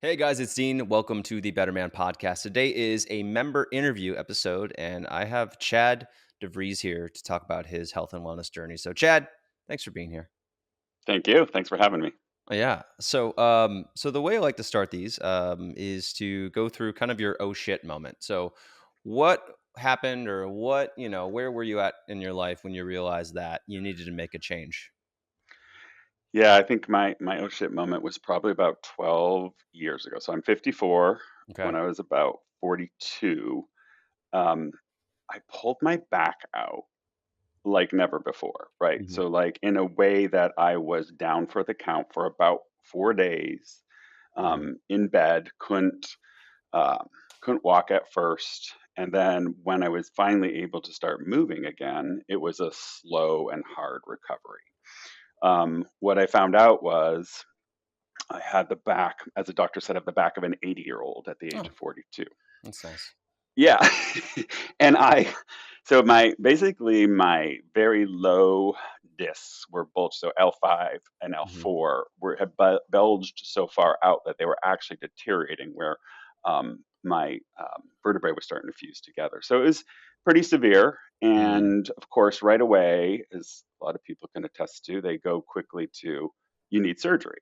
Hey guys, it's Dean. Welcome to the Better Man podcast. Today is a member interview episode, and I have Chad DeVries here to talk about his health and wellness journey. So, Chad, thanks for being here. Thank you. Thanks for having me. Yeah. So the way I like to start these is to go through kind of your oh shit moment. So, what happened, or where were you at in your life when you realized that you needed to make a change? Yeah, I think my oh shit moment was probably about 12 years ago. So I'm 54. Okay. When I was about 42, um, I pulled my back out like never before, right? Hmm. So like in a way that I was down for the count for about 4 days, Hmm. in bed, um, couldn't walk at first. And then when I was finally able to start moving again, it was a slow and hard recovery. What I found out was I had the back, as the doctor said, of the back of an 80-year-old at the age Oh, of 42. that's nice. Yeah. and so basically my very low discs were bulged. So L5 and Hmm. L4 had bulged so far out that they were actually deteriorating where my vertebrae was starting to fuse together. So it was pretty severe. Mm. And of course, right away, as a lot of people can attest to, they go quickly to, you need surgery.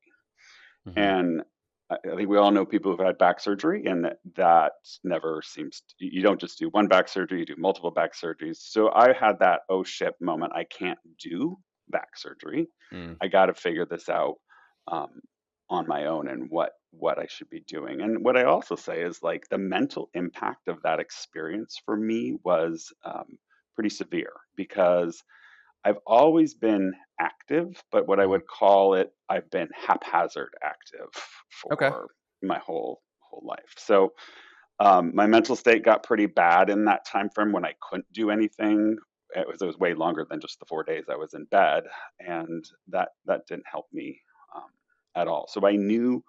Hmm. And I think we all know people who've had back surgery, and that never seems to, you don't just do one back surgery, you do multiple back surgeries. So I had that oh shit moment. I can't do back surgery. Mm. I got to figure this out um, on my own and what I should be doing. And what I also say is like the mental impact of that experience for me was pretty severe because I've always been active, but what I Mhm. would call it, I've been haphazard active Okay. for my whole life. So my mental state got pretty bad in that time frame when I couldn't do anything. It was way longer than just the 4 days I was in bed, and that didn't help me um, at all. So I knew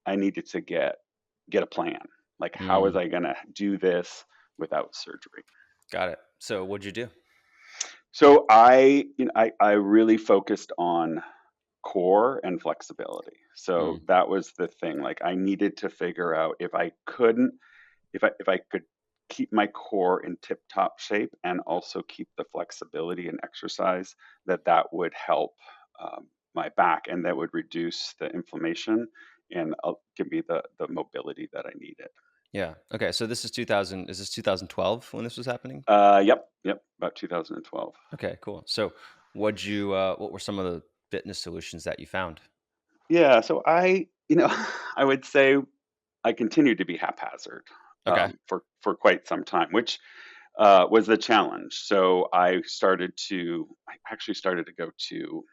I needed to get a plan. Like, how was Mm. I going to do this without surgery? Got it. So what'd you do? So I really focused on core and flexibility. Mm. So that was the thing. Like I needed to figure out if I could keep my core in tip top shape and also keep the flexibility and exercise, that would help my back and that would reduce the inflammation and give me the mobility that I needed. Yeah. Okay. So this is 2000. Is this 2012 when this was happening? Yep, about 2012. Okay. Cool. So what were some of the fitness solutions that you found? Yeah, so I would say I continued to be haphazard Okay. for quite some time, which was the challenge. So I actually started to go to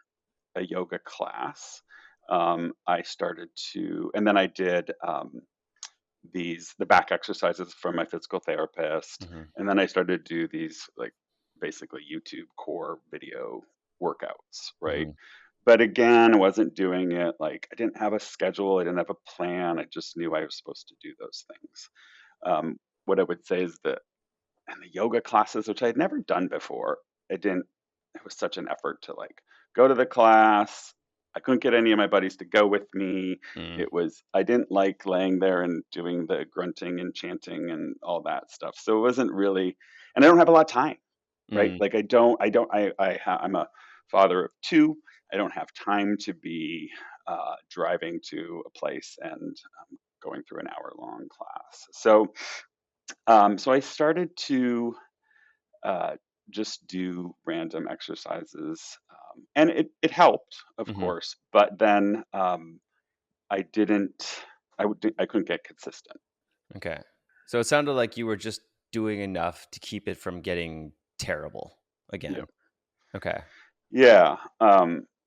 a yoga class. And then I did the back exercises from my physical therapist, Hmm. and then I started to do these like basically YouTube core video workouts, right? Hmm. But again, I wasn't doing it like I didn't have a schedule, I didn't have a plan. I just knew I was supposed to do those things. What I would say is that and the yoga classes, which I had never done before, it was such an effort to like go to the class. I couldn't get any of my buddies to go with me. Mm. I didn't like laying there and doing the grunting and chanting and all that stuff. So it wasn't really, and I don't have a lot of time, right? Mm. Like I'm a father of two. I don't have time to be driving to a place and going through an hour long class. So I started to uh, just do random exercises, and it helped, of Hmm. course. But then I didn't, I couldn't get consistent. Okay. So it sounded like you were just doing enough to keep it from getting terrible Yeah, again. Okay. yeah.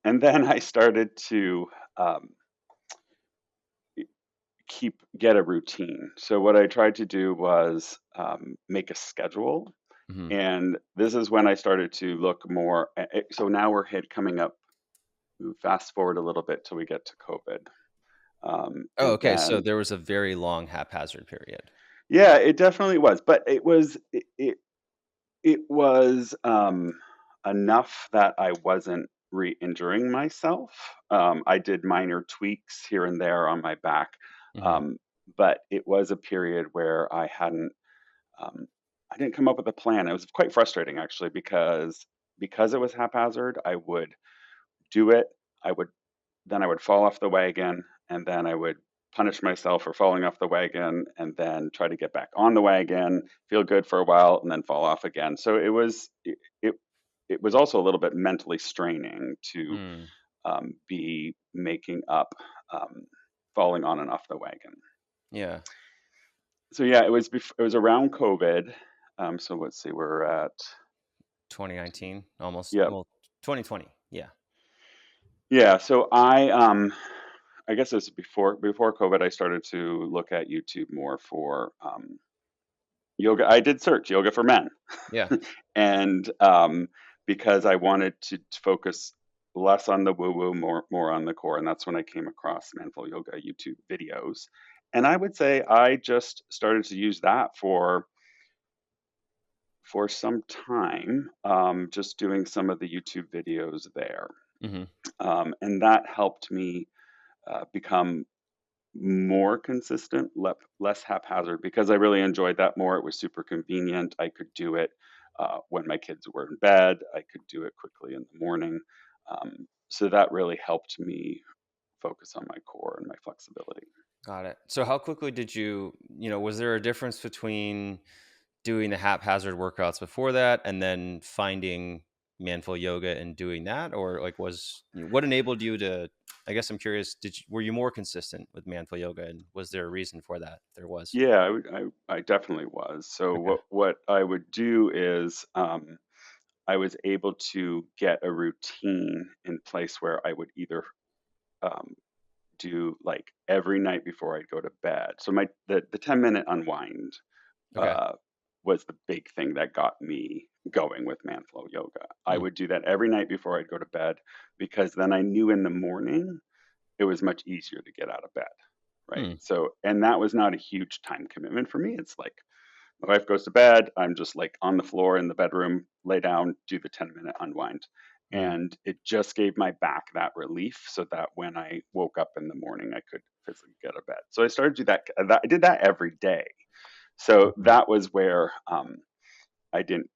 And then I started to um, get a routine. So what I tried to do was make a schedule. Hmm. And this is when I started to look more. So now coming up. Fast forward a little bit till we get to COVID. Oh, And okay. So then, there was a very long haphazard period. yeah, it definitely was, but it was enough that I wasn't re-injuring myself. I did minor tweaks here and there on my back, Mhm. Um, but it was a period where um, I didn't come up with a plan. It was quite frustrating actually because it was haphazard. I would do it. I would then I would fall off the wagon, and then I would punish myself for falling off the wagon, and then try to get back on the wagon, feel good for a while, and then fall off again. So it was also a little bit mentally straining to Mm. be making up um, falling on and off the wagon. Yeah. So yeah, it was around COVID. So let's see, we're at 2019, almost. yeah, Well, 2020. Yeah. yeah. So I guess it was before COVID. I started to look at YouTube more for yoga. I did search yoga for men, Yeah. and because I wanted to focus less on the woo woo, more on the core, and that's when I came across Manful Yoga YouTube videos. And I would say I just started to use that for some time, just doing some of the YouTube videos there, Mhm. and that helped me become more consistent, less haphazard, because I really enjoyed that more. It was super convenient. I could do it when my kids were in bed. I could do it quickly in the morning. So that really helped me focus on my core and my flexibility. Got it. So how quickly did was there a difference between doing the haphazard workouts before that and then finding manful yoga and doing that? Or like what enabled you to, I guess I'm curious, were you more consistent with manful yoga, and was there a reason for that? If there was. Yeah, I definitely was. So Okay. what I would do is I was able to get a routine in place where I would either um, do like every night before I'd go to bed. So the 10-minute unwind Okay. uh, was the big thing that got me going with Manflow Yoga. I Mm, would do that every night before I'd go to bed because then I knew in the morning it was much easier to get out of bed. Right. mm, So, and that was not a huge time commitment for me. It's like my wife goes to bed, I'm just like on the floor in the bedroom, lay down, do the 10-minute unwind. mm. And it just gave my back that relief so that when I woke up in the morning, I could physically get out of bed. So I started to do that. I did that every day. So Mhm. that was where I didn't,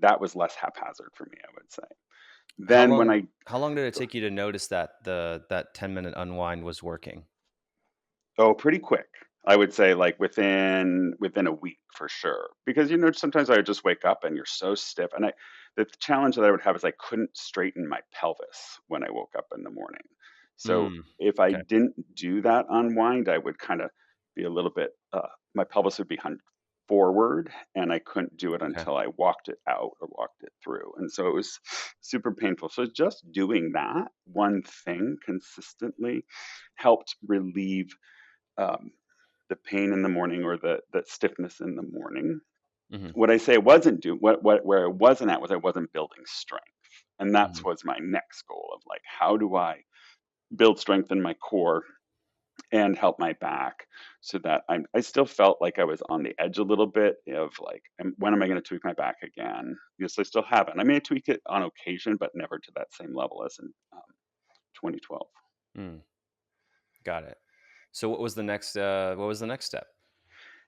that was less haphazard for me, I would say. How Then when long I, how long did it take you to notice that that 10-minute unwind was working? oh, pretty quick. I would say like within a week for sure. Because sometimes I would just wake up and you're so stiff. And the challenge that I would have is I couldn't straighten my pelvis when I woke up in the morning. So Mm, if I okay. didn't do that unwind, I would kind of be a little bit my pelvis would be forward and I couldn't do it Okay. until I walked it out or walked it through. And so it was super painful. So just doing that one thing consistently helped relieve um, the pain in the morning or the stiffness in the morning. Mhm, What I say I wasn't doing, what where I wasn't at was I wasn't building strength, and that's mhm. was my next goal of like how do I build strength in my core and help my back so that I still felt like I was on the edge a little bit of like when am I going to tweak my back again? Because I still haven't. I may tweak it on occasion, but never to that same level as in 2012. Mm, got it. So what was the next step?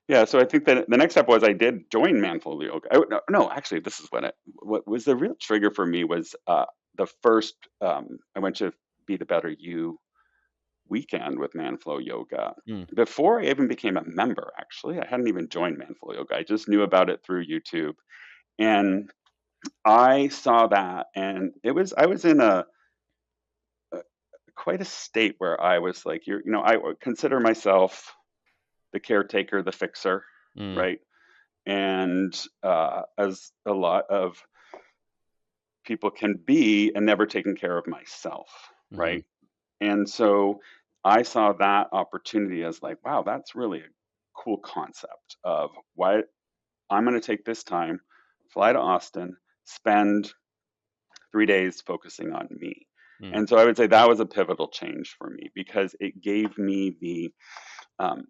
Yeah, so I think that the next step was I did join Manful Yoga. No, actually, this is what was the real trigger for me was the first I went to Be the Better You weekend with Manflow Yoga. Mm, Before I even became a member, actually, I hadn't even joined Manflow Yoga. I just knew about it through YouTube, and I saw that, and I was in a quite a state where I was like, I would consider myself the caretaker, the fixer, mm, right? And as a lot of people can be, and never taking care of myself, mhm, right? And so I saw that opportunity as like, wow, that's really a cool concept of why I'm going to take this time, fly to Austin, spend 3 days focusing on me. mm, And so I would say that was a pivotal change for me because it gave me the um,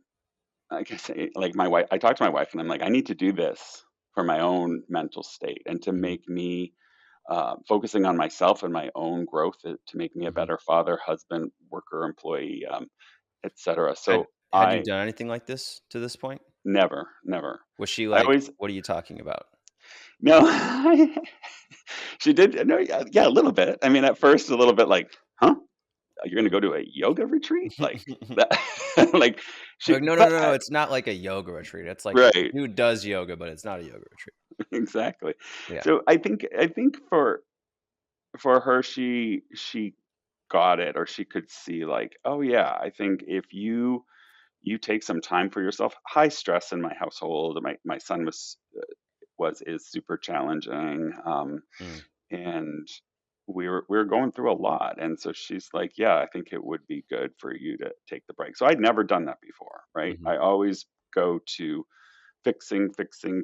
like I say, like my wife, I talked to my wife and I'm like, I need to do this for my own mental state and to mhm, make me focusing on myself and my own growth to make me a mhm. better father, husband, worker, employee. etc. Had So had you I done anything like this to this point? never. Was she I like, always "What are you talking about?" no. She did no, yeah, yeah, a little bit. I mean, at first, a little bit like, huh? You're gonna Mm. go to a yoga retreat? Like that, like she, Like, "No, no, but no, no, it's not like a yoga retreat. It's like right, dude does yoga, but it's not a yoga retreat." exactly. Yeah. So I think for her, she got it, or she could see like, oh yeah, I think if you take some time for yourself. High stress in my household. My son was is super challenging, Mm, and we were going through a lot. And so she's like, yeah, I think it would be good for you to take the break. So I'd never done that before, right? mhm, I always go to fixing,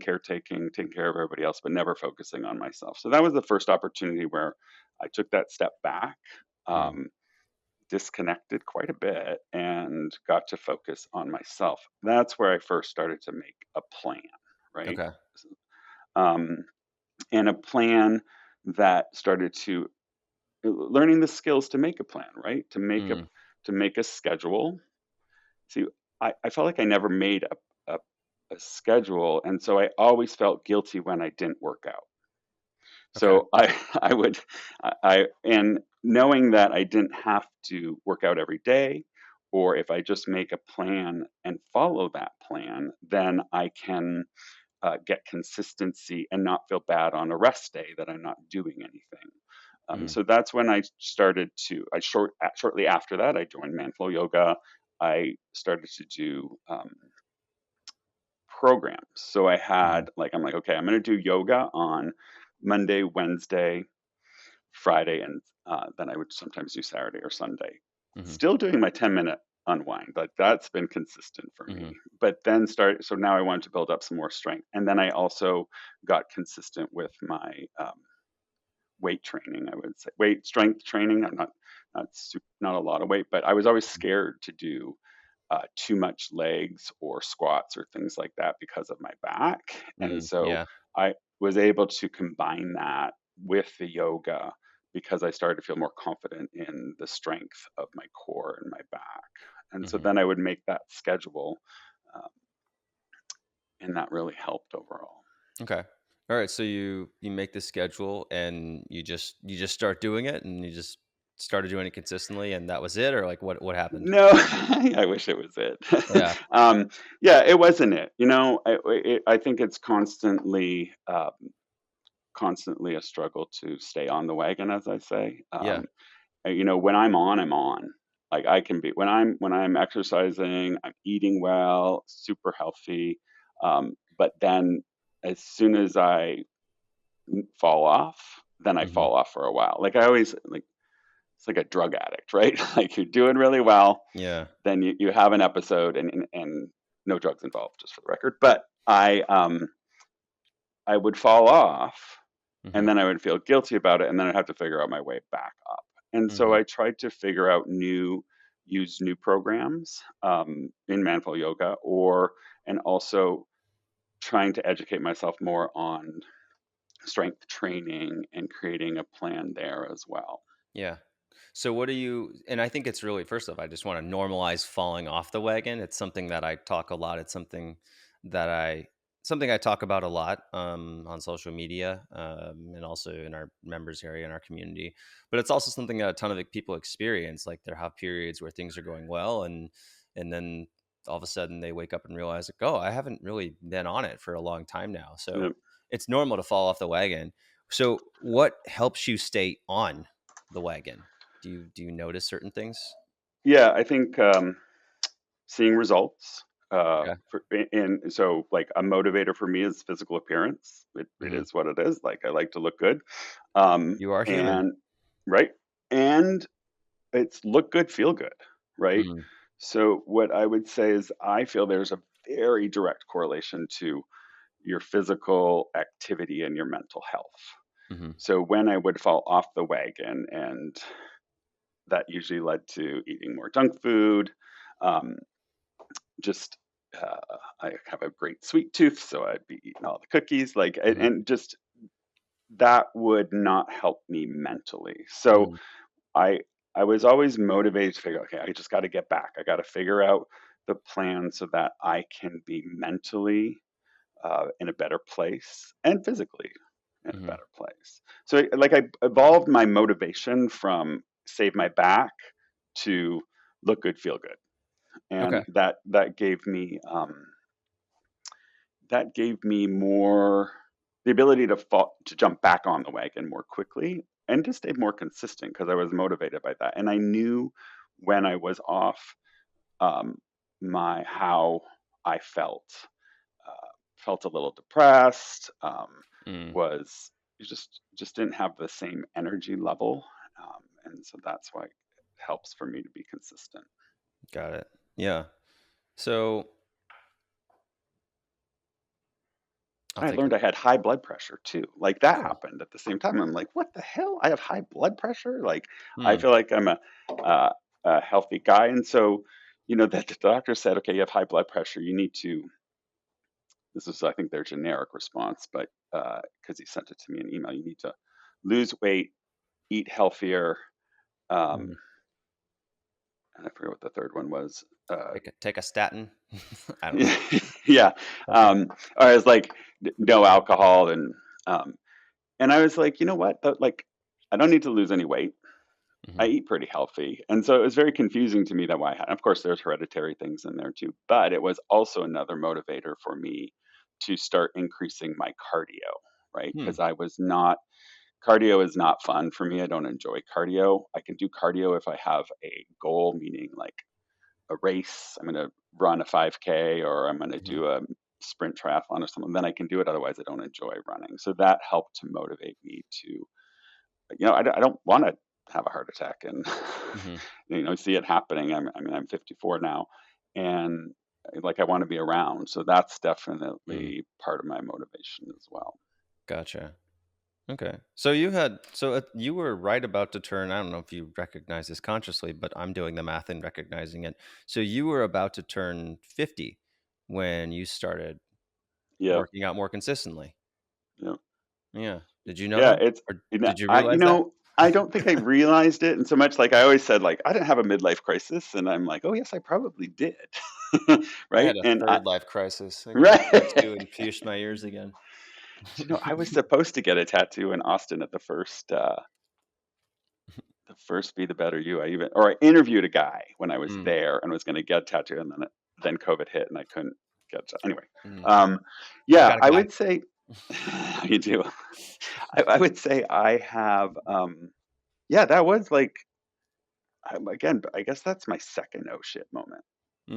caretaking, taking care of everybody else, but never focusing on myself. So that was the first opportunity where I took that step back. mm, Um, Disconnected quite a bit and got to focus on myself. That's where I first started to make a plan, right? okay. Um, and a plan that started to learning the skills to make a plan, right? Mm, To make a schedule. See, I felt like I never made a schedule, and so I always felt guilty when I didn't work out. okay. So I I would I and knowing that I didn't have to work out every day, or if I just make a plan and follow that plan, then I can get consistency and not feel bad on a rest day that I'm not doing anything. Mm, So that's when I started to. Shortly after that, I joined Manflow Yoga. I started to do programs. So I mhm, had like I'm like, okay, I'm going to do yoga on Monday, Wednesday, Friday, and then I would sometimes do Saturday or Sunday. mhm, Still doing my 10-minute unwind, like that's been consistent for me. mhm, But then so now I wanted to build up some more strength. And then I also got consistent with my weight training, I would say. Weight strength training. I'm not a lot of weight, but I was always scared to do too much legs or squats or things like that because of my back. And so yeah, I was able to combine that with the yoga because I started to feel more confident in the strength of my core and my back. And so mhm. then I would make that schedule, um, and that really helped overall. Okay. All right. So you make this schedule and you just start doing it and you just started doing it consistently and that was it, or like what happened? No, I wish it was it. Yeah. Yeah, it wasn't it. I think it's constantly a struggle to stay on the wagon, as I say. Yeah. When I'm on, I'm on. Like I can be when I'm exercising, I'm eating well, super healthy. But then as soon as I fall off, then I Hmm. fall off for a while. Like I always like it's like a drug addict, right? Like you're doing really well, Yeah. then you have an episode, and no drugs involved, just for the record. But I would fall off, Hmm. and then I would feel guilty about it, and then I'd have to figure out my way back up. And so Hmm. I tried to figure out use new programs in Manful Yoga, and also trying to educate myself more on strength training and creating a plan there as well. Yeah. So what do you, and I think it's really, first off, I just want to normalize falling off the wagon. It's something that I talk a lot. It's that I something I talk about a lot on social media, and also in our members area in our community. But it's also something that a ton of people experience. Like they have periods where things are going well, and then all of a sudden they wake up and realize, like, oh, I haven't really been on it for a long time now. So Yep. it's normal to fall off the wagon. So what helps you stay on the wagon? Do you notice certain things? Yeah, I think seeing results. Okay. And so, like, a motivator for me is physical appearance. It Mhm. is what it is. Like, I like to look good. You are human. And right. And it's look good, feel good. Right. Mhm. So, what I would say is, I feel there's a very direct correlation to your physical activity and your mental health. Mhm. So, when I would fall off the wagon, and that usually led to eating more junk food, um, just I have a great sweet tooth, so I'd be eating all the cookies, like, Mhm. and just that would not help me mentally. So Mhm. I I was always motivated to figure, okay, I just got to get back. I got to figure out the plan so that I can be mentally in a better place and physically in a Mhm. better place. So, like, I evolved my motivation from save my back to look good, feel good, and Okay. that gave me more the ability to jump back on the wagon more quickly and to stay more consistent because I was motivated by that, and I knew when I was off um, my how I felt. Felt a little depressed. Mm, Was just didn't have the same energy level, and so that's why it helps for me to be consistent. got it. Yeah. So I'll I take a learned I had high blood pressure too. Like that oh. happened at the same time. I'm like, what the hell? I have high blood pressure. Like I Mm, feel like I'm uh, a healthy guy, and so that the doctor said, okay, you have high blood pressure. You need to. This is, I think, their generic response, but because he sent it to me in email, you need to lose weight, eat healthier. Um, mm. and I forget what the third one was. Take a statin. I don't know. Yeah. Okay. Or I was like, no alcohol. And I was like, you know what? Like, I don't need to lose any weight. I Mhm. eat pretty healthy. And so it was very confusing to me that why I had, of course, there's hereditary things in there too, but it was also another motivator for me to start increasing my cardio, right? Hmm. Because cardio is not fun for me. I don't enjoy cardio. I can do cardio if I have a goal, meaning like a race. I'm going to run a 5K or I'm going to Mhm. do a sprint triathlon or something. Then I can do it. Otherwise, I don't enjoy running. So that helped to motivate me to, I don't want to have a heart attack and, Mhm. see it happening. I'm 54 now and like I want to be around. So that's Mm. definitely part of my motivation as well. Gotcha. Okay. So you were right about to turn, I don't know if you recognize this consciously, but I'm doing the math and recognizing it. So you were about to turn 50 when you started Yeah. working out more consistently. Yeah. Yeah. Did you know Yeah, that? Or did you I realize that? I don't think I realized it, and so much like I always said, like I didn't have a midlife crisis, and I'm like, oh yes, I probably did, I right? had a And I third life crisis. I got a tattoo right, and pierced my ears again. I was supposed to get a tattoo in Austin at the first Be the Better You. I interviewed a guy when I was Mm, there and was going to get a tattoo, and then COVID hit, and I couldn't get anyway. mm. Um, I yeah, got a I guy. would say you do. I would say I have. Yeah, that was like again. I guess that's my second oh shit moment.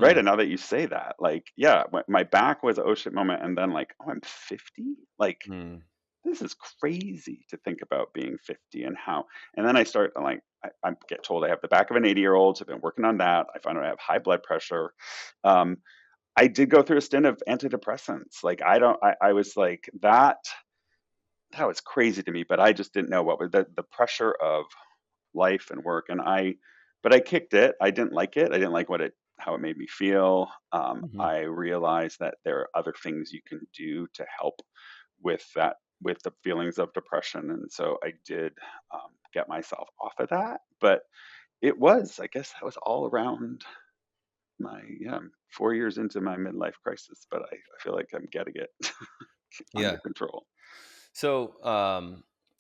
Right, Mm, and now that you say that, like, yeah, my back was a oh shit moment, and then like, oh, I'm 50. Like, mm, this is crazy to think about being 50 and how. And then I start like, I get told I have the back of an 80-year-old. So I've been working on that. I found out I have high blood pressure. Um, I did go through a stint of antidepressants. Like, I don't. I was like that. That was crazy to me, but I just didn't know what was the pressure of life and work. But I kicked it. I didn't like it. I didn't like how it made me feel. mhm. I realized that there are other things you can do to help with the feelings of depression, and so I did get myself off of that. But I guess, that was all around my yeah, I'm 4 years into my midlife crisis, but I feel like I'm getting it under Yeah. control. So,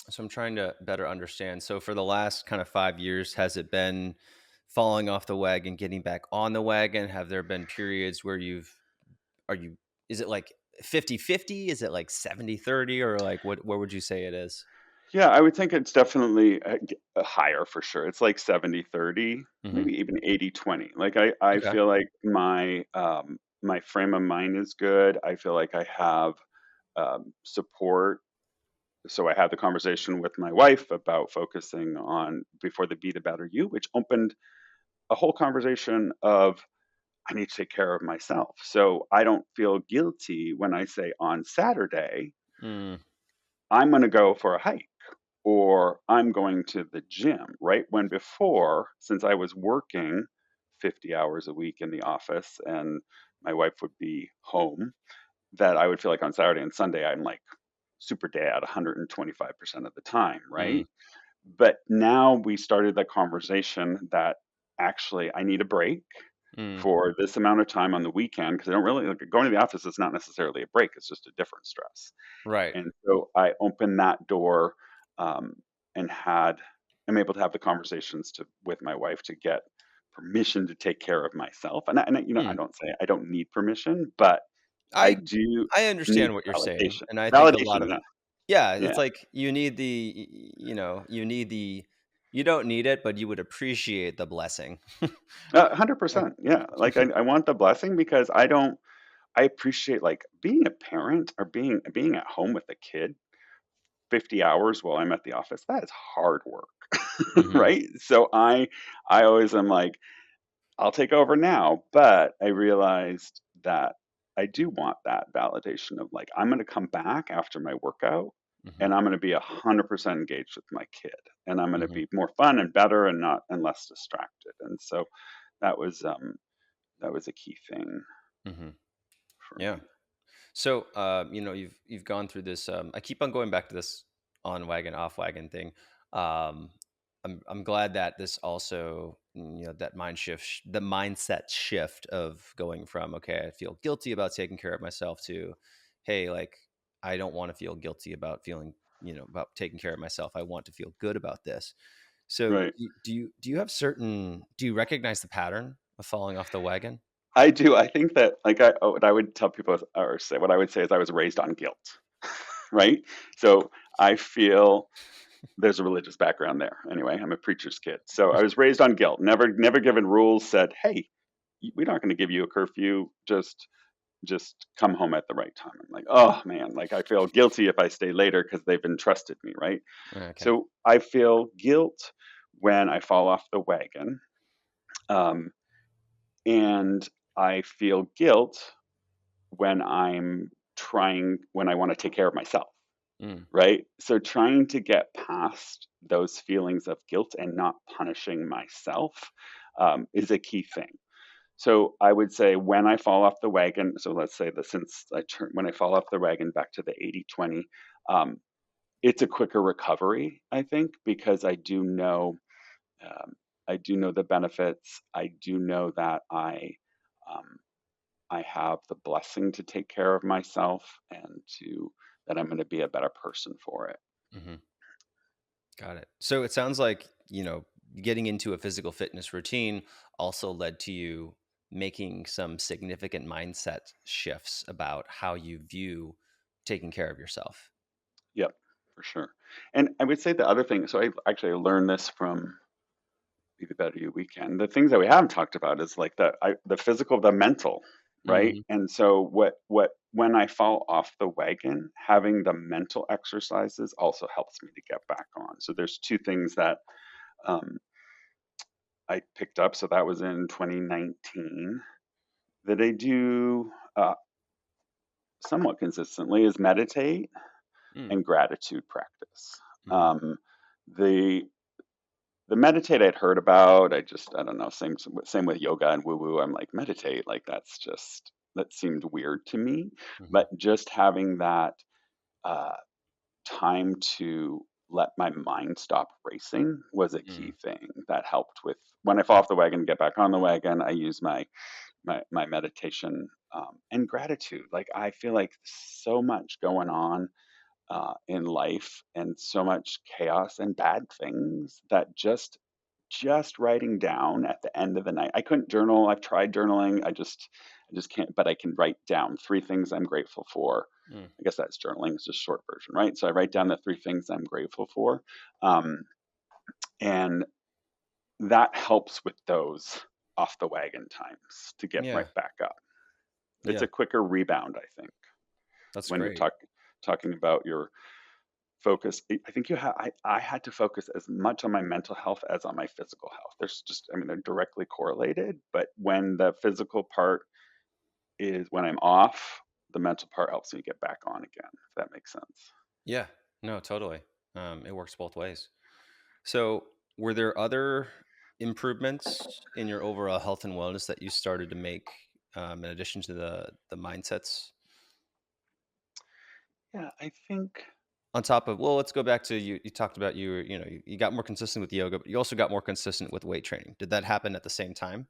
so I'm trying to better understand. So, for the last kind of 5 years, has it been falling off the wagon, getting back on the wagon? Have there been periods where are you, is it like 50-50? Is it like 70-30? Or like where would you say it is? Yeah, I would think it's definitely higher for sure. It's like 70-30, Hmm. maybe even 80-20. Like I Okay. feel like my frame of mind is good. I feel like I have support. So I had the conversation with my wife about focusing on before the Be the Better You, which opened a whole conversation of I need to take care of myself. So I don't feel guilty when I say on Saturday, Mm, I'm going to go for a hike or I'm going to the gym, right? When before, since I was working 50 hours a week in the office and my wife would be home, that I would feel like on Saturday and Sunday, I'm like super dad 125% of the time, mm, right? but now we started the conversation that actually I need a break Mm, for this amount of time on the weekend because I don't really like going to the office is not necessarily a break, it's just a different stress. right. And so I opened that door, um, and I'm able to have the conversations with my wife to get permission to take care of myself. I Mm. don't say I don't need permission, but I I do I need understand what you're saying, validation. and I think a lot Validation, of yeah, yeah, it's yeah. like you need you need you don't need it, but you would appreciate the blessing. Like 100%, yeah. Like I want the blessing because I appreciate like being a parent or being at home with a kid 50 hours while I'm at the office. That is hard work, Mhm, right? So I always am like, I'll take over now, but I realized that I do want that validation of like I'm going to come back after my workout mhm, and I'm going to be 100% engaged with my kid and I'm going to mhm, be more fun and better and not and less distracted. And so that was um that was a key thing mhm. for Yeah. me. So, you've gone through this. I keep on going back to this on wagon, off wagon thing. Um, I'm glad that this also, that the mindset shift of going from okay, I feel guilty about taking care of myself to, hey, like I don't want to feel guilty about feeling, about taking care of myself. I want to feel good about this. So, Right. do you recognize the pattern of falling off the wagon? I do. I think that what I would tell people or say what I would say is I was raised on guilt, right? So I feel there's a religious background there. Anyway, I'm a preacher's kid. So I was raised on guilt. Never given rules said, "Hey, we're not going to give you a curfew. Just come home at the right time." I'm like, "Oh man, like I feel guilty if I stay later because they've entrusted me, right?" Okay. So I feel guilt when I fall off the wagon. Um, and I feel guilt when I want to take care of myself, Mm, right? So trying to get past those feelings of guilt and not punishing myself, is a key thing. So I would say when I fall off the wagon, so let's say that since I turn when I fall off the wagon back to the 80/20, um, it's a quicker recovery, I think, because um, I do know the benefits. I do know that um, I have the blessing to take care of myself and to that I'm going to be a better person for it. mhm. Got it. So it sounds like, getting into a physical fitness routine also led to you making some significant mindset shifts about how you view taking care of yourself. Yep, for sure. And I would say the other thing, so I actually learned this from Be the Better You Weekend. The things that we haven't talked about is like the physical, the mental, right? Mhm, And so when I fall off the wagon, having the mental exercises also helps me to get back on. So there's two things that um, I picked up. So that was in 2019 that I do somewhat consistently is meditate mm, and gratitude practice. mhm, Um, the the meditate I'd heard about, I don't know, same with yoga and woo woo. I'm like meditate, like that seemed weird to me. mhm, But just having that uh, time to let my mind stop racing was a key mm, thing that helped with when I fall off the wagon, get back on the wagon. I use my meditation, and gratitude. Like I feel like so much going on in life and so much chaos and bad things that just writing down at the end of the night. I couldn't journal. I've tried journaling. I just can't. But I can write down three things I'm grateful for. mm. I guess that's journaling. It's just short version, right? So I write down the three things I'm grateful for, um, and that helps with those off the wagon times to get Yeah, right back up. It's yeah, a quicker rebound, I think, that's when you're great. talking about your focus. I think I had to focus as much on my mental health as on my physical health. I mean, they're directly correlated, but when the physical part is when I'm off, the mental part helps me get back on again, if that makes sense. Yeah, no, totally. It works both ways. So, were there other improvements in your overall health and wellness that you started to make, in addition to the mindsets? Yeah, I think. on top of, well, let's go back to you talked about you got more consistent with yoga, but you also got more consistent with weight training. Did that happen at the same time?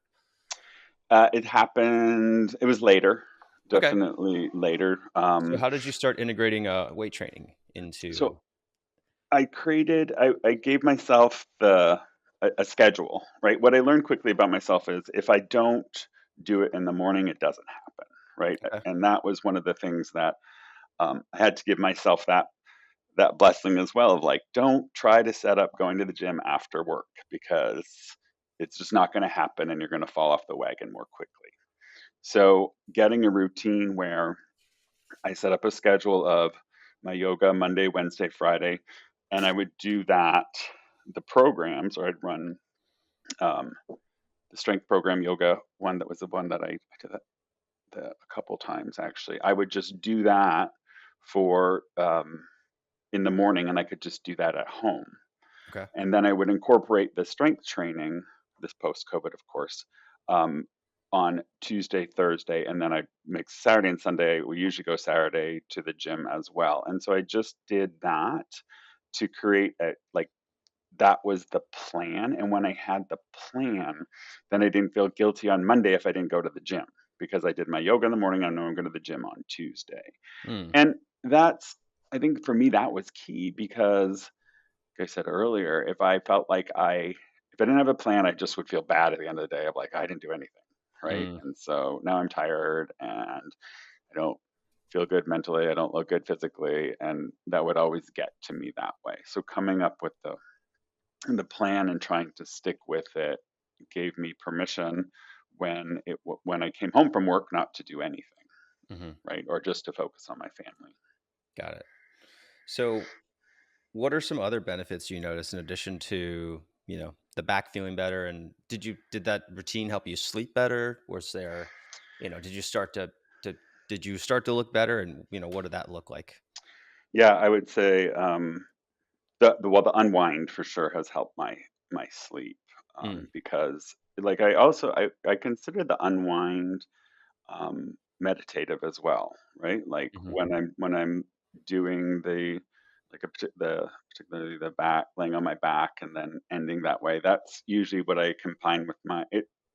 It happened. It was later, Okay. definitely later. So how did you start integrating, weight training So into. I gave myself a schedule, right? What I learned quickly about myself is if I don't do it in the morning, it doesn't happen, right? Okay. And that was one of the things that I had to give myself that blessing as well of like, don't try to set up going to the gym after work because it's just not going to happen and you're going to fall off the wagon more quickly. So getting a routine where I set up a schedule of my yoga Monday, Wednesday, Friday, and I would do that, the programs, or I'd run um, the strength program yoga one that was the one that I did that a couple times actually. I would just do that for in the morning, and I could just do that at home. Okay. And then I would incorporate the strength training, this post COVID, of course, um, on Tuesday, Thursday, and then I mix Saturday and Sunday. We usually go Saturday to the gym as well. And so I just did that to create a like that was the plan. And when I had the plan, then I didn't feel guilty on Monday if I didn't go to the gym because I did my yoga in the morning. I know I'm going to the gym on Tuesday. Mm, And that's, I think for me, that was key because like I said earlier, if I didn't have a plan, I just would feel bad at the end of the day of like I didn't do anything, right? mm, And so now I'm tired and I don't feel good mentally, I don't look good physically, and that would always get to me that way. So coming up with the plan and trying to stick with it gave me permission when I came home from work not to do anything, mhm. right? Or just to focus on my family. Got it. So what are some other benefits you notice in addition to, the back feeling better? And did that routine help you sleep better? Was there, did you start to did you start to look better? And, what did that look like? Yeah, I would say the unwind for sure has helped my sleep, Mm, because like I consider the unwind meditative as well, right? Like mhm, when I'm doing particularly the back laying on my back and then ending that way. That's usually what I combine with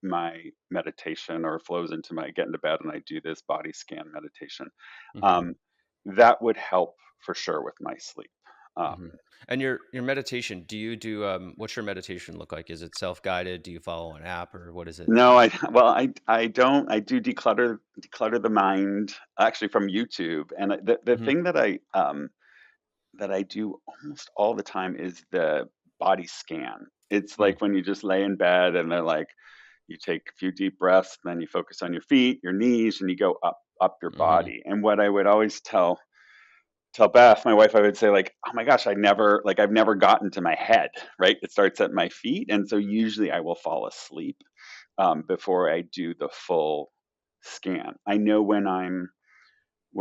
my meditation or flows into my get into bed and I do this body scan meditation. mhm, Um, that would help for sure with my sleep. Um, mhm. And your meditation, do you do, what's your meditation look like? Is it self-guided? Do you follow an app, or what is it? No, I don't. I do declutter the mind actually from YouTube, and the Mhm, thing that I do almost all the time is the body scan. It's mm, like when you just lay in bed and they're like, you take a few deep breaths, then you focus on your feet, your knees, and you go up your mhm, body. And what I would always tell Beth, my wife, I would say like, oh my gosh, I've never gotten to my head, right? It starts at my feet, and so usually I will fall asleep before I do the full scan. I know when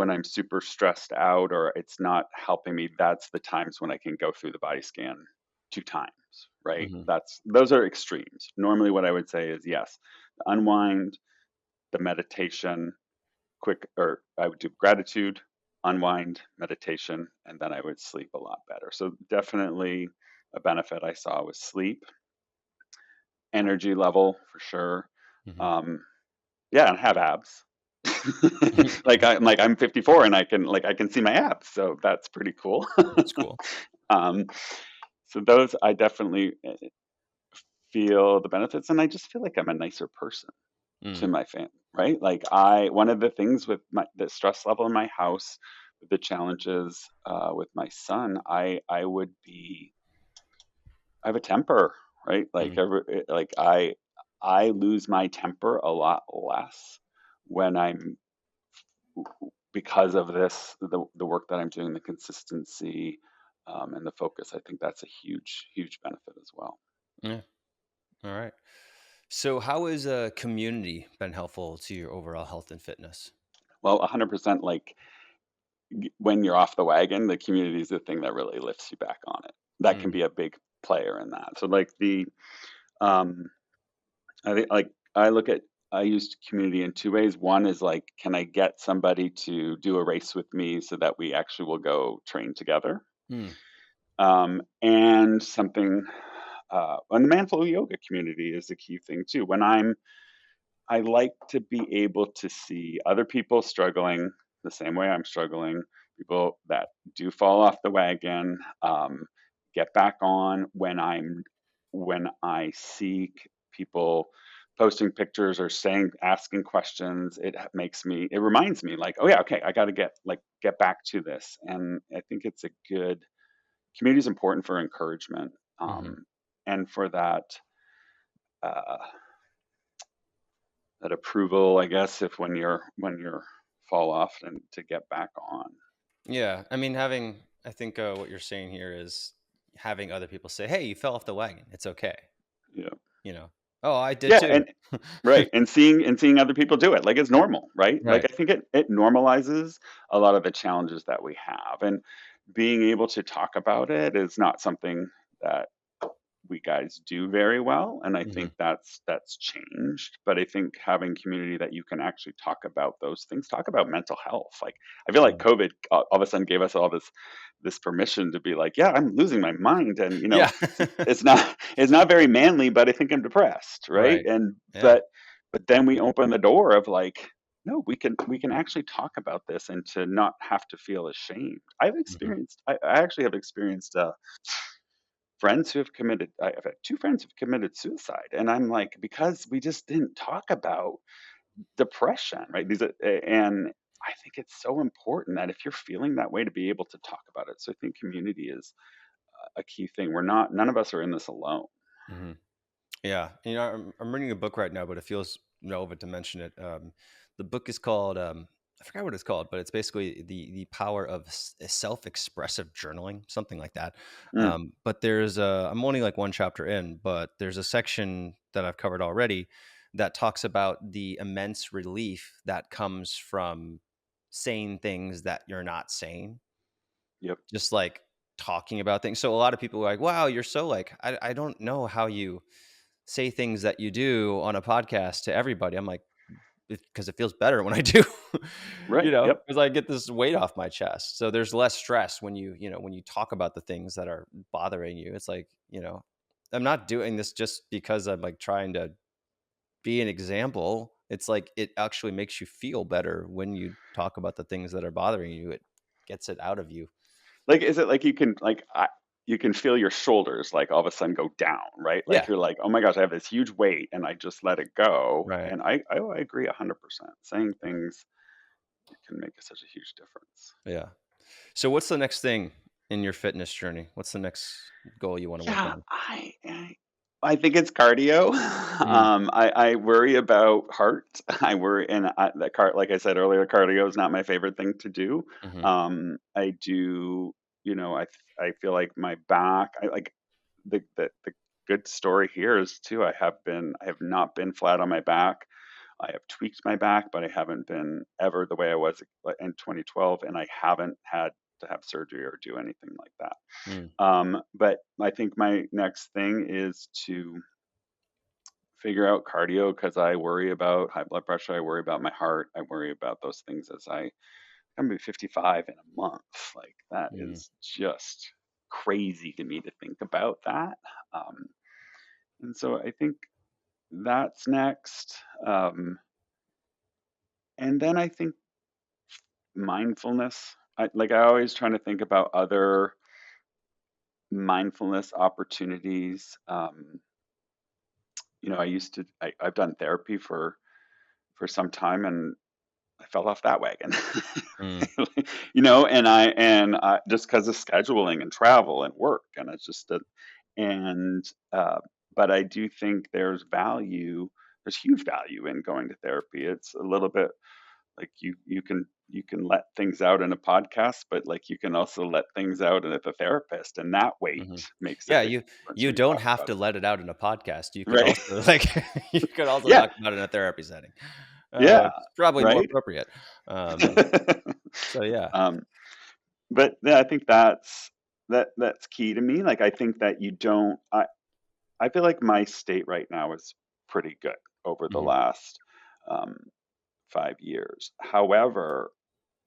I'm super stressed out or it's not helping me, that's the times when I can go through the body scan 2 times, right? mhm, Those are extremes. Normally, what I would say is yes, the unwind, the meditation, quick, or I would do gratitude, unwind, meditation, and then I would sleep a lot better. So definitely a benefit I saw was sleep, energy level for sure. mhm, Um, Yeah, and have abs. mhm, Like mhm. I'm 54 and I can see my abs, so that's pretty cool. That's cool. Um, so those I definitely feel the benefits, and I just feel like I'm a nicer person to Mm, my family, right? Like I one of the things with the stress level in my house, the challenges with my son, I have a temper, right? Like mm, I lose my temper a lot less when I'm because of the work that I'm doing, the consistency, and the focus. I think that's a huge benefit as well. yeah, alright. So how has, community been helpful to your overall health and fitness? Well, 100% like when you're off the wagon, the community is the thing that really lifts you back on it. That can Mm, be a big player in that. So like um, I think like I used community in 2 ways. One is like, can I get somebody to do a race with me so that we actually will go train together? Mm. And something, and the mindful yoga community is a key thing too. I like to be able to see other people struggling the same way I'm struggling, people that do fall off the wagon, get back on when I see people posting pictures or saying asking questions. It reminds me like, oh yeah, okay, I got to get back to this. And I think it's a good community is important for encouragement, Hmm. and for uh, that approval, I guess, if when you're fall off and to get back on. Yeah, I mean, I think what you're saying here is having other people say, "Hey, you fell off the wagon. It's okay." Yeah. You know, oh, I did Yeah, too. and right, and seeing other people do it, like, it's normal, right? Like, Right. I think it normalizes a lot of the challenges that we have, and being able to talk about it is not something that we guys do very well, and I Hmm. think that's changed. But I think having community that you can actually talk about those things, talk about mental health. Like I feel like Yeah. COVID all of a sudden gave us all this permission to be like, yeah, I'm losing my mind, and Yeah. it's not very manly, but I think I'm depressed, right? Right. And Yeah. but then we open the door of like, no, we can actually talk about this and to not have to feel ashamed. Hmm. I actually have experienced friends who have committed I've had 2 friends who've committed suicide, and I'm like, because we just didn't talk about depression, right? And I think it's so important that if you're feeling that way to be able to talk about it. So I think community is a key thing. None of us are in this alone. Hmm. Yeah, I'm reading a book right now, but it feels relevant to mention it. The book is called I forgot what it's called, but it's basically the power of self-expressive journaling, something like that. Mm, But there's I'm only like one chapter in, but there's a section that I've covered already that talks about the immense relief that comes from saying things that you're not saying, yep, just like talking about things. So a lot of people are like, "Wow, you're so like I don't know how you." Say things that you do on a podcast to everybody. I'm like, because it feels better when I do, right, yep. because I get this weight off my chest. So there's less stress when when you talk about the things that are bothering you. It's like, I'm not doing this just because I'm like trying to be an example. It's like it actually makes you feel better when you talk about the things that are bothering you. It gets it out of you. Like, is it like you can feel your shoulders like all of a sudden go down, right? Like Yeah. you're like, oh my gosh, I have this huge weight, and I just let it go. Right. And I agree 100%. Saying things can make such a huge difference. Yeah. So what's the next thing in your fitness journey? What's the next goal you want to work Yeah, on? I think it's cardio. Mm. I worry about heart. I worry, and like I said earlier, cardio is not my favorite thing to do. Mhm. I do, I feel like my back. I like the good story here is too. I have not been flat on my back. I have tweaked my back, but I haven't been ever the way I was in 2012, and I haven't had to have surgery or do anything like that. Mm. But I think my next thing is to figure out cardio because I worry about high blood pressure. I worry about my heart. I worry about those things as I'm gonna be 55 in a month. Like that Mm. is just crazy to me to think about that. Um, and so I think that's next. And then I think mindfulness. I always trying to think about other mindfulness opportunities. I've done therapy for some time, and I fell off that wagon. Mm. And just because of scheduling and travel and work, and it's just a, and but I do think there's huge value in going to therapy. It's a little bit like you can let things out in a podcast, but like you can also let things out with a therapist, and that weight Mhm. makes a Yeah, big you difference you when you don't talk have about to it. let it out in a podcast. You could Right. also like you could also Yeah. talk about it in a therapy setting. Yeah. It's probably more Right. appropriate. So yeah. um, but yeah, I think that's key to me. Like I think that you don't. I feel like my state right now is pretty good over the Mhm. last um, 5 years. However,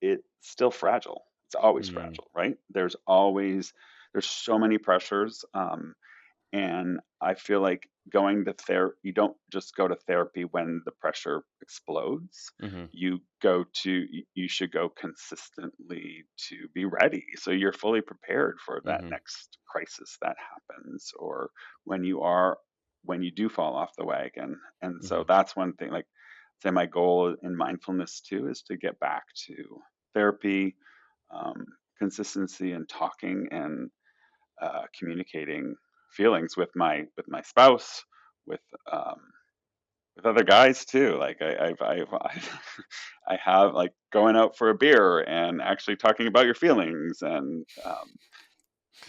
it's still fragile. It's always Mm. fragile, right? There's so many pressures. And I feel like going to therapy, you don't just go to therapy when the pressure explodes. Mhm. You should go consistently to be ready. So you're fully prepared for that Mhm. next crisis that happens, or when when you do fall off the wagon. And so Mhm. that's one thing, like, say my goal in mindfulness too is to get back to therapy, um, consistency and talking and communicating feelings with my spouse, with um, with other guys too. Like I have like going out for a beer and actually talking about your feelings, and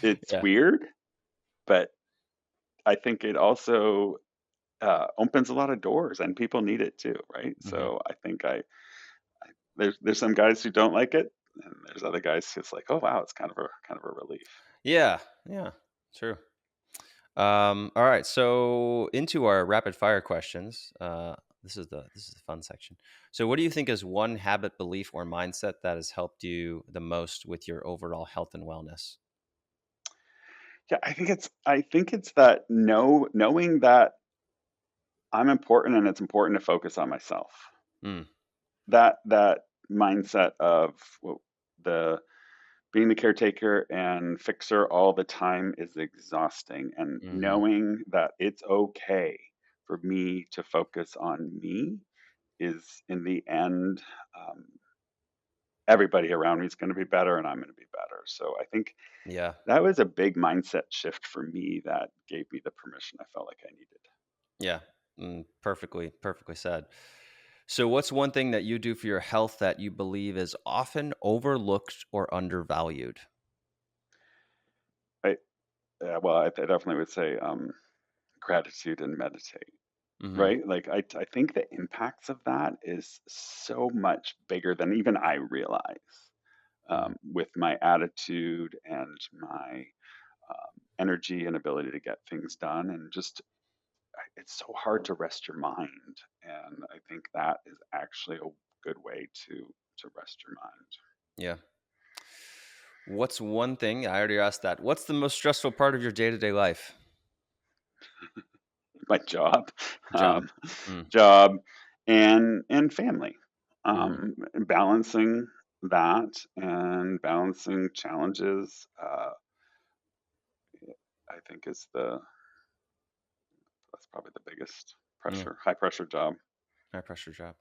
it's Yeah. weird, but I think it also opens a lot of doors, and people need it too, right? Mhm. So I there's some guys who don't like it, and there's other guys who's like, oh wow, it's kind of a relief. Yeah. Yeah. True. All right. So into our rapid fire questions. This is the fun section. So, what do you think is one habit, belief, or mindset that has helped you the most with your overall health and wellness? Yeah, I think it's that knowing that I'm important and it's important to focus on myself. Mm. That mindset of the being the caretaker and fixer all the time is exhausting, and Mhm. knowing that it's okay for me to focus on me is in the end, um, everybody around me is going to be better and I'm going to be better. So I think Yeah. that was a big mindset shift for me that gave me the permission I felt like I needed. Yeah. Perfectly said. So, what's one thing that you do for your health that you believe is often overlooked or undervalued? I, well, I definitely would say gratitude and meditate. Hmm. Right? Like, I think the impacts of that is so much bigger than even I realize, Hmm. with my attitude and my energy and ability to get things done. And just, it's so hard to rest your mind. And I think that is actually a good way to rest your mind. Yeah. What's one thing? I already asked that. What's the most stressful part of your day to day life? My job, Job. um, Mm. job, and family. Mm. Balancing that and balancing challenges. I think is the that's probably the biggest Yeah. high pressure job. High pressure job.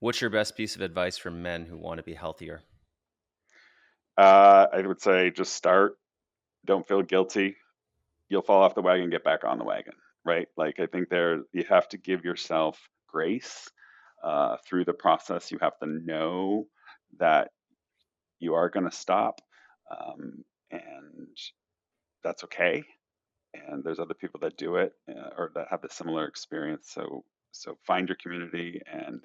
What's your best piece of advice for men who want to be healthier? I would say just start. Don't feel guilty. You'll fall off the wagon, get back on the wagon, right? Like I think there you have to give yourself grace through the process. You have to know that you are going to stop, and that's okay. And there's other people that do it, or that have the similar experience. So find your community and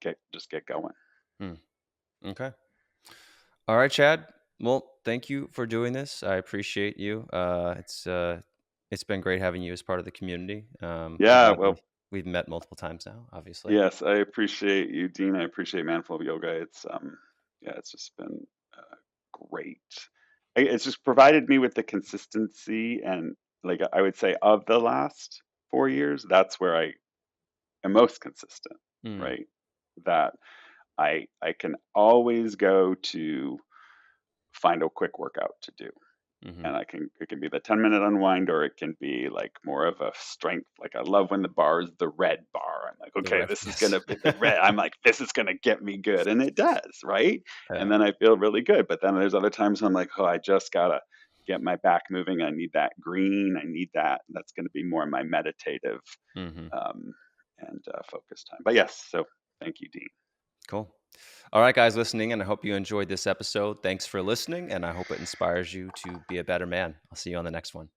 get going. Mm. Okay. All right, Chad. Well, thank you for doing this. I appreciate you. It's been great having you as part of the community. I'm Yeah, glad well, we've met multiple times now, obviously. yes, I appreciate you, Dean. I appreciate Manful of Yoga. Yeah, it's just been great. It's just provided me with the consistency, and like I would say, of the last 4 years, that's where I am most consistent, Mm. right? That I can always go to find a quick workout to do. Hmm. And it can be the 10-minute unwind, or it can be like more of a strength. Like I love when the bar is the red bar. I'm like, The okay, red, this is yes. gonna be the red. I'm like, this is gonna get me good. And it does, right? And Yeah. then I feel really good. But then there's other times I'm like, oh, I just gotta get my back moving. I need that green. I need that. That's gonna be more my meditative, Hmm. um, and focus time. But yes, so thank you, Dean. Cool. All right, guys, listening, and I hope you enjoyed this episode. Thanks for listening, and I hope it inspires you to be a better man. I'll see you on the next one.